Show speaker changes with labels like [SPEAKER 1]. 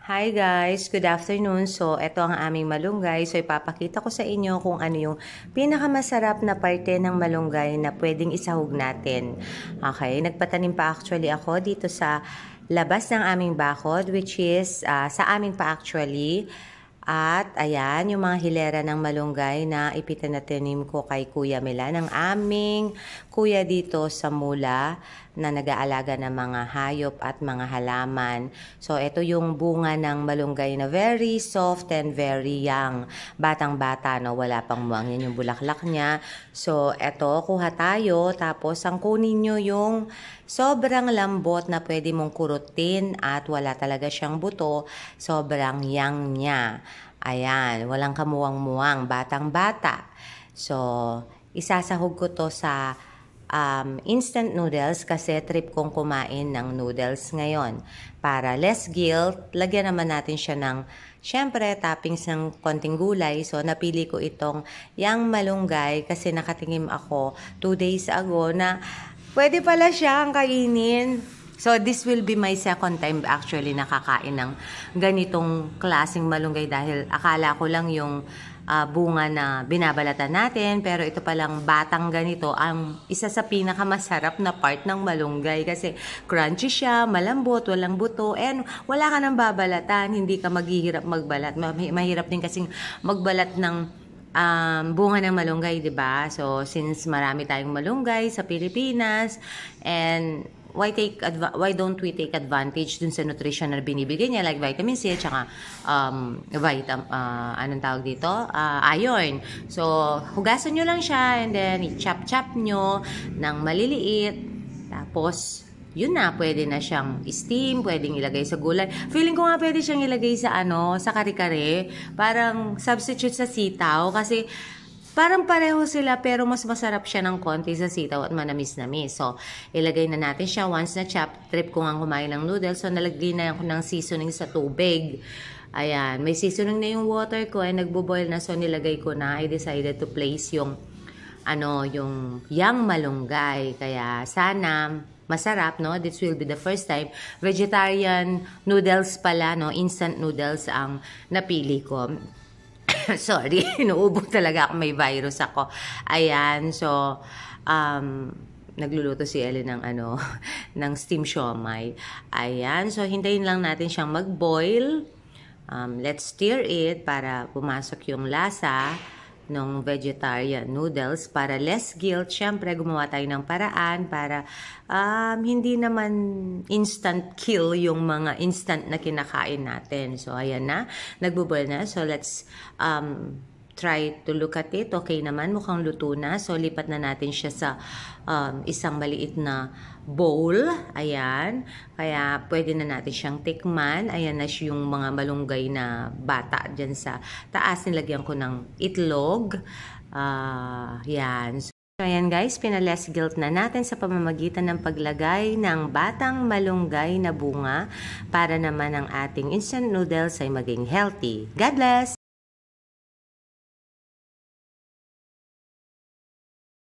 [SPEAKER 1] Hi guys, good afternoon. So, ito ang aming malunggay. So, ipapakita ko sa inyo kung ano yung pinakamasarap na parte ng malunggay na pwedeng isahog natin. Okay, nagpatanim pa actually ako dito sa labas ng aming bakod, which is sa amin pa actually. At ayan, yung mga hilera ng malunggay na ipinatanim ko kay Kuya Mila, ng aming kuya dito sa Mula na nag-aalaga ng mga hayop at mga halaman. So, ito yung bunga ng malunggay na very soft and very young. Batang-bata, no? Wala pang muwang. Yan yung bulaklak niya. So, ito, kuha tayo. Tapos, ang kunin nyo yung sobrang lambot na pwede mong kurutin at wala talaga siyang buto. Sobrang young niya. Ayan, walang kamuwang-muwang, batang-bata. So, isasahog ko to sa instant noodles kasi trip kong kumain ng noodles ngayon. Para less guilt, lagyan naman natin siya ng, syempre, toppings ng konting gulay. So, napili ko itong yang malunggay kasi nakatingin ako 2 days ago na pwede pala siyang kainin. So, this will be my second time actually nakakain ng ganitong klaseng malunggay dahil akala ko lang yung bunga na binabalatan natin. Pero ito palang batang ganito ang isa sa pinakamasarap na part ng malunggay kasi crunchy siya, malambot, walang buto, and wala ka nang babalatan. Hindi ka maghihirap magbalat. Mahirap din kasing magbalat ng bunga ng malunggay, 'di ba? So, since marami tayong malunggay sa Pilipinas, and why don't we take advantage dun sa nutrition na binibigay niya like vitamin C at saka anong tawag dito? Iron. So, hugasan nyo lang siya and then i-chop-chop nyo ng maliliit. Tapos, yun na, pwede na siyang steam, pwedeng ilagay sa gulay. Feeling ko nga pwede siyang ilagay sa sa kare-kare, parang substitute sa sitaw kasi parang pareho sila pero mas masarap siya ng konti sa sitaw at manamis-namis. So, ilagay na natin siya once na chop. Trip ko nga kumain ng noodles. So, nalagay na ako ng seasoning sa tubig. Ayan, may seasoning na yung water ko ay nagbo-boil na. So, nilagay ko na. I decided to place yung yung yang malunggay. Kaya sana masarap, no? This will be the first time. Vegetarian noodles pala, no? Instant noodles ang napili ko. Sorry, inuubo talaga ako, may virus ako. Ayan, so nagluluto si Ellie ng ng steam siomai. Ayan, so hintayin lang natin siyang mag-boil. Let's stir it para pumasok yung lasa ng vegetarian noodles para less guilt. Syempre, gumawa tayo ng paraan para hindi naman instant kill yung mga instant na kinakain natin. So, ayan na. Nagbuboil na. So, let's try to look at it. Okay naman, mukhang luto na. So, lipat na natin siya sa isang maliit na bowl. Ayan. Kaya, pwede na natin siyang tikman. Ayan na yung mga malunggay na bata dyan sa taas. Nilagyan ko ng itlog. Yan. So, ayan guys, pinaless guilt na natin sa pamamagitan ng paglagay ng batang malunggay na bunga para naman ang ating instant noodles ay maging healthy. God bless!